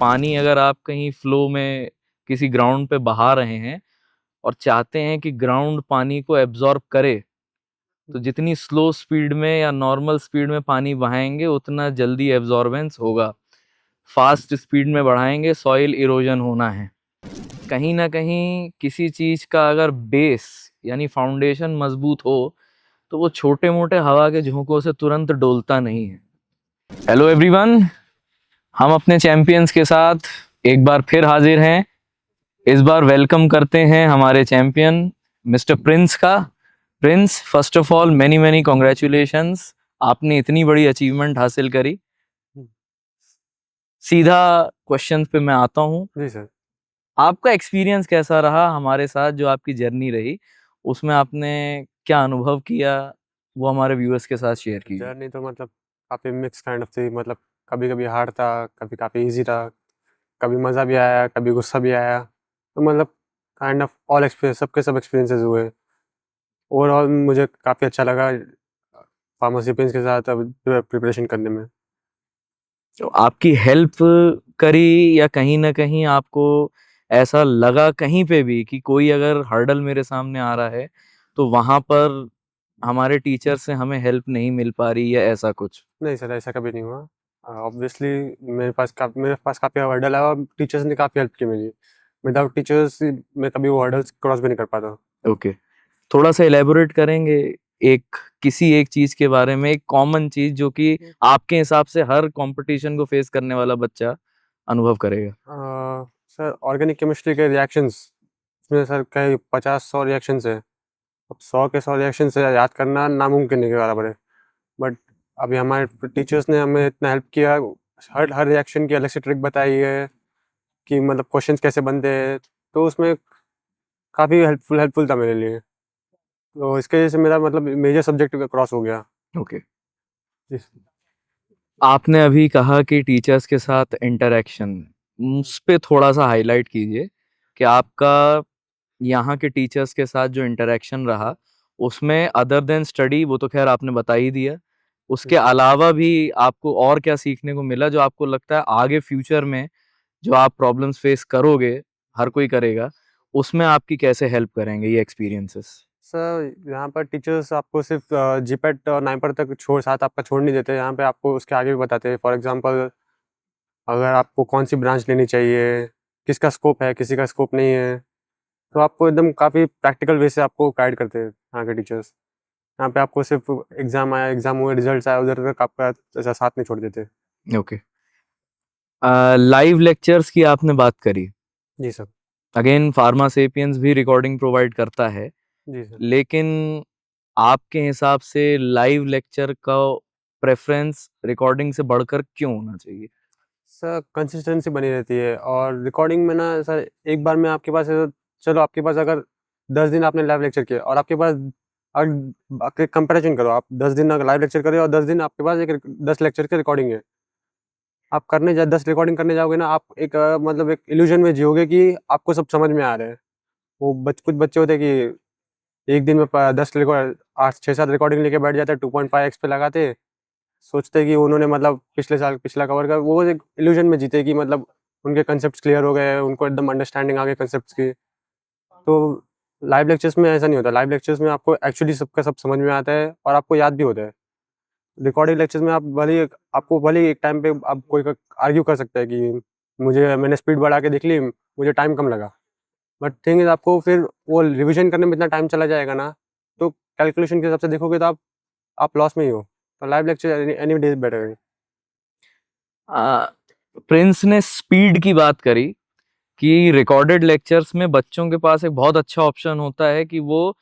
पानी अगर आप कहीं फ्लो में किसी ग्राउंड पे बहा रहे हैं और चाहते हैं कि ग्राउंड पानी को एब्जॉर्ब करे, तो जितनी स्लो स्पीड में या नॉर्मल स्पीड में पानी बहाएंगे उतना जल्दी एब्जॉर्बेंस होगा। फास्ट स्पीड में बढ़ाएंगे सॉइल इरोजन होना है। कहीं ना कहीं किसी चीज का अगर बेस यानी फाउंडेशन मजबूत हो तो वो छोटे मोटे हवा के झोंकों से तुरंत डोलता नहीं है। हेलो एवरीवन, हम अपने चैंपियंस के साथ एक बार फिर हाजिर हैं। इस बार वेलकम करते हैं हमारे चैंपियन मिस्टर प्रिंस का। Prince, first of all many many congratulations, आपने इतनी बड़ी अचीवमेंट हासिल करी। सीधा क्वेश्चन पे मैं आता हूँ। जी सर। आपका एक्सपीरियंस कैसा रहा हमारे साथ? जो आपकी जर्नी रही उसमें आपने क्या अनुभव किया, वो हमारे व्यूअर्स के साथ शेयर कीजिए। जर्नी तो मतलब काफ़ी मिक्स काइंड ऑफ थी। मतलब कभी कभी हार्ड था, कभी काफ़ी इजी था, कभी मज़ा भी आया, कभी गुस्सा भी आया। तो मतलब काइंड ऑफ ऑल एक्सपीरियंस, सबके सब एक्सपीरियंसेस हुए। ओवरऑल मुझे काफ़ी अच्छा लगा फार्मेसी प्रिंस के साथ अब प्रिपरेशन करने में। तो आपकी हेल्प करी या कहीं ना कहीं आपको ऐसा लगा कहीं पे भी कि कोई अगर हर्डल मेरे सामने आ रहा है तो वहां पर हमारे टीचर से हमें हेल्प नहीं मिल पा रही या ऐसा कुछ? नहीं सर, ऐसा कभी नहीं हुआ। ऑब्वियसली मेरे पास काफ़ी हर्डल है और टीचर्स ने काफ़ी हेल्प की मेरी। विदाउट टीचर्स मैं कभी वो हर्डल्स क्रॉस भी नहीं कर पाता। ओके, थोड़ा सा इलेबोरेट करेंगे एक किसी एक चीज के बारे में, एक कॉमन चीज जो कि आपके हिसाब से हर कंपटीशन को फेस करने वाला बच्चा अनुभव करेगा। सर, ऑर्गेनिक केमिस्ट्री के रिएक्शंस, इसमें सर कई 50-100 रिएक्शंस है। अब 100 के 100 रिएक्शन से याद करना नामुमकिन के बराबर है। बट अभी हमारे टीचर्स ने हमें इतना हेल्प किया, हर हर रिएक्शन की अलग से ट्रिक बताई है कि मतलब क्वेश्चंस कैसे बनते हैं। तो उसमें काफ़ी हेल्पफुल था मेरे लिए। तो इसके वजह से मेरा मतलब मेजर सब्जेक्ट क्रॉस हो गया। ओके, जी। आपने अभी कहा कि टीचर्स के साथ इंटरेक्शन, उस पे थोड़ा सा हाईलाइट कीजिए कि आपका यहाँ के टीचर्स के साथ जो इंटरेक्शन रहा उसमें अदर देन स्टडी, वो तो खैर आपने बता ही दिया, उसके अलावा भी आपको और क्या सीखने को मिला जो आपको लगता है आगे फ्यूचर में जो आप प्रॉब्लम्स फेस करोगे, हर कोई करेगा, उसमें आपकी कैसे हेल्प करेंगे ये एक्सपीरियंसेस? सर, यहाँ पर टीचर्स आपको सिर्फ जीपेट और नाइपर तक आपका छोड़ नहीं देते। यहाँ पे आपको उसके आगे भी बताते हैं। फॉर एग्जांपल, अगर आपको कौन सी ब्रांच लेनी चाहिए, किसका स्कोप है, किसी का स्कोप नहीं है, तो आपको एकदम काफ़ी प्रैक्टिकल वे से आपको गाइड करते हैं यहाँ के टीचर्स। यहाँ पे आपको सिर्फ एग्ज़ाम आया, एग्ज़ाम हुए, रिजल्ट्स आए, उधर तक आपका ऐसा साथ नहीं छोड़ देते। ओके, लाइव लेक्चर्स की आपने बात करी। जी सर। अगेन फार्मा सेपियंस भी रिकॉर्डिंग प्रोवाइड करता है, जी सर। लेकिन आपके हिसाब से लाइव लेक्चर का प्रेफरेंस रिकॉर्डिंग से बढ़कर क्यों होना चाहिए? सर, कंसिस्टेंसी बनी रहती है और रिकॉर्डिंग में ना सर, एक बार में आपके पास चलो आपके पास अगर 10 दिन आपने लाइव लेक्चर किया और आपके पास अगर कंपैरिजन करो, आप 10 दिन अगर लाइव लेक्चर करे और 10 दिन आपके पास एक 10 लेक्चर की रिकॉर्डिंग है। आप 10 रिकॉर्डिंग करने जाओगे ना, आप एक मतलब एक इल्यूजन में जियोगे कि आपको सब समझ में आ रहा है। वो कुछ बच्चे होते हैं कि एक दिन में 10 रिकॉर्ड 8-6-7 रिकॉर्डिंग लेके बैठ जाते हैं, 2.5x पे लगाते, सोचते हैं कि उन्होंने मतलब पिछले साल पिछला कवर कर, वो एक इल्यूजन में जीते कि मतलब उनके कंसेप्ट क्लियर हो गए, उनको एकदम अंडरस्टैंडिंग आ गई कंसेप्ट की। तो लाइव लेक्चर्स में ऐसा नहीं होता। लाइव लेक्चर्स में आपको एक्चुअली सबका सब समझ में आता है और आपको याद भी होता है। रिकॉर्डिंग लेक्चर्स में आप भले ही एक टाइम पे आप कोई आर्ग्यू कर सकते हैं कि मैंने स्पीड बढ़ा के देख ली, मुझे टाइम कम लगा। बट थिंग इज, आपको फिर वो रिवीजन करने में इतना टाइम चला जाएगा ना, तो कैलकुलेशन के हिसाब से देखोगे तो आप लॉस में ही हो। तो live lecture any day better है। प्रिंस ने स्पीड की बात करी कि रिकॉर्डेड लेक्चर्स में बच्चों के पास एक बहुत अच्छा ऑप्शन होता है कि वो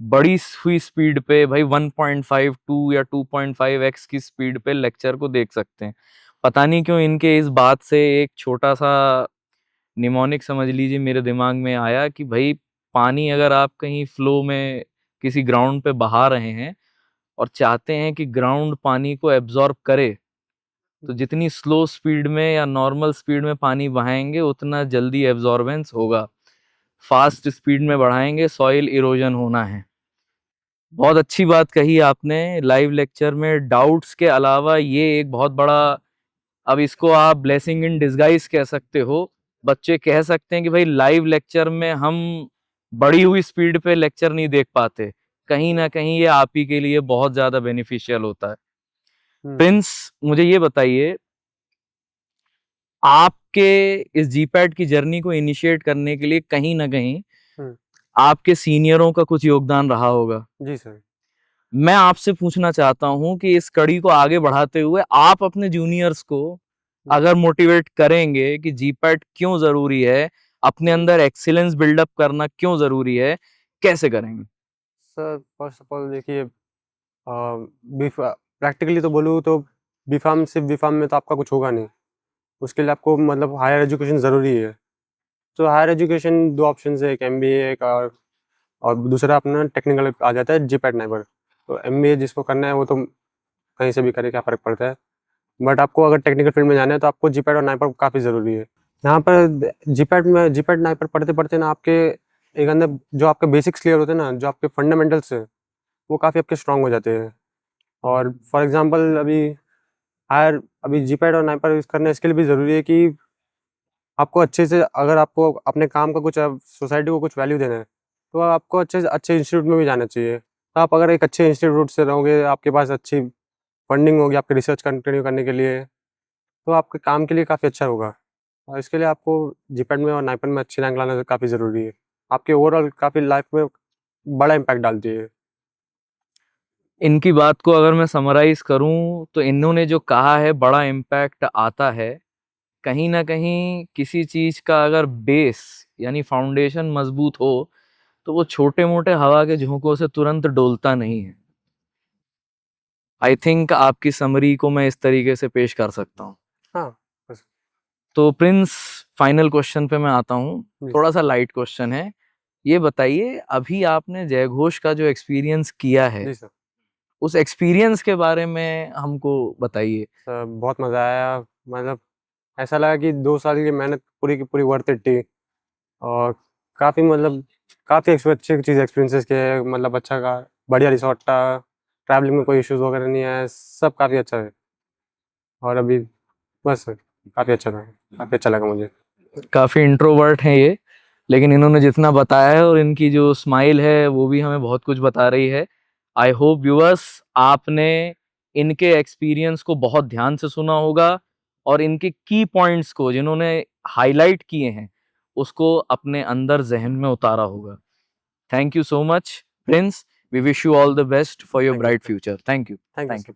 बड़ी हुई स्पीड पे, भाई 1.52 या 2.5x की स्पीड पे लेक्चर को देख सकते हैं। पता नहीं क्यों इनके इस बात से एक छोटा सा निमोनिक समझ लीजिए मेरे दिमाग में आया कि भाई पानी अगर आप कहीं फ्लो में किसी ग्राउंड पे बहा रहे हैं और चाहते हैं कि ग्राउंड पानी को एब्जॉर्ब करे, तो जितनी स्लो स्पीड में या नॉर्मल स्पीड में पानी बहाएंगे उतना जल्दी एब्जॉर्बेंस होगा। फास्ट स्पीड में बढ़ाएंगे सॉइल इरोजन होना है। बहुत अच्छी बात कही आपने। लाइव लेक्चर में डाउट्स के अलावा ये एक बहुत बड़ा अब इसको आप ब्लेसिंग इन डिस्गाइज कह सकते हो। बच्चे कह सकते हैं कि भाई लाइव लेक्चर में हम बढ़ी हुई स्पीड पे लेक्चर नहीं देख पाते, कहीं ना कहीं ये आप ही के लिए बहुत ज्यादा बेनिफिशियल होता है। प्रिंस, मुझे ये बताइए, आपके इस जीपैड की जर्नी को इनिशिएट करने के लिए कहीं ना कहीं आपके सीनियरों का कुछ योगदान रहा होगा। जी सर। मैं आपसे पूछना चाहता हूं कि इस कड़ी को आगे बढ़ाते हुए आप अपने जूनियर्स को अगर मोटिवेट करेंगे कि जीपैड क्यों जरूरी है, अपने अंदर एक्सीलेंस बिल्डअप करना क्यों जरूरी है, कैसे करेंगे? सर फर्स्ट ऑफ ऑल देखिए, प्रैक्टिकली तो बोलूँ तो बीफार्म सिर्फ बीफार्म में तो आपका कुछ होगा नहीं, उसके लिए आपको मतलब हायर एजुकेशन ज़रूरी है। तो हायर एजुकेशन दो ऑप्शन है, एक एमबीए एक और दूसरा अपना टेक्निकल आ जाता है जीपैड नाइपर। तो एमबीए जिसको करना है वो तो कहीं से भी करे, क्या फ़र्क पड़ता है। बट आपको अगर टेक्निकल फील्ड में जाना है तो आपको जीपैड और नाइपर काफ़ी ज़रूरी है। यहाँ पर जीपैड नाइपर पढ़ते पढ़ते ना आपके एक अंदर जो आपके बेसिक्स क्लियर होते हैं ना, जो आपके फंडामेंटल्स है वो काफ़ी आपके स्ट्रांग हो जाते हैं। और फॉर एग्जांपल अभी जीपैड और नाइपर यूज़ करना इसके लिए भी ज़रूरी है कि आपको अच्छे से, अगर आपको अपने काम का कुछ सोसाइटी को कुछ वैल्यू देना है तो आपको अच्छे से अच्छे इंस्टीट्यूट में भी जाना चाहिए। तो आप अगर एक अच्छे इंस्टीट्यूट से रहोगे, आपके पास अच्छी फंडिंग होगी आपके रिसर्च कंटिन्यू करने के लिए, तो आपके काम के लिए काफ़ी अच्छा होगा। और इसके लिए आपको जीपैड में और नाइपर में अच्छी रैंक लाना काफ़ी ज़रूरी है। आपके ओवरऑल काफ़ी लाइफ में बड़ा इम्पैक्ट डालती है। इनकी बात को अगर मैं समराइज करूं तो इन्होंने जो कहा है बड़ा इम्पैक्ट आता है, कहीं ना कहीं किसी चीज का अगर बेस यानी फाउंडेशन मजबूत हो तो वो छोटे मोटे हवा के झोंकों से तुरंत डोलता नहीं है। आई थिंक आपकी समरी को मैं इस तरीके से पेश कर सकता हूँ। हाँ बस। तो प्रिंस, फाइनल क्वेश्चन पे मैं आता हूँ। जी थोड़ा सा लाइट क्वेश्चन है। ये बताइए, अभी आपने जयघोष का जो एक्सपीरियंस किया है, जी सर। उस एक्सपीरियंस के बारे में हमको बताइए। सर बहुत मज़ा आया, मतलब ऐसा लगा कि 2 साल की मेहनत पूरी की पूरी वर्थ इट थी। और काफ़ी मतलब काफ़ी अच्छी चीज़ एक्सपीरियंसेस किए, मतलब अच्छा का बढ़िया रिसॉर्ट था, ट्रैवलिंग में कोई इश्यूज़ वगैरह नहीं आया, सब काफ़ी अच्छा है। और अभी बस काफ़ी अच्छा था, काफ़ी अच्छा लगा मुझे। काफी इंट्रोवर्ट हैं ये, लेकिन इन्होंने जितना बताया है और इनकी जो स्माइल है वो भी हमें बहुत कुछ बता रही है। आई होप व्यूअर्स आपने इनके एक्सपीरियंस को बहुत ध्यान से सुना होगा और इनके की पॉइंट्स को जिन्होंने हाईलाइट किए हैं उसको अपने अंदर जहन में उतारा होगा। Thank you so much Prince, we wish you all the best for your thank you bright sir. Future. Thank you. Thank you thank sir. You.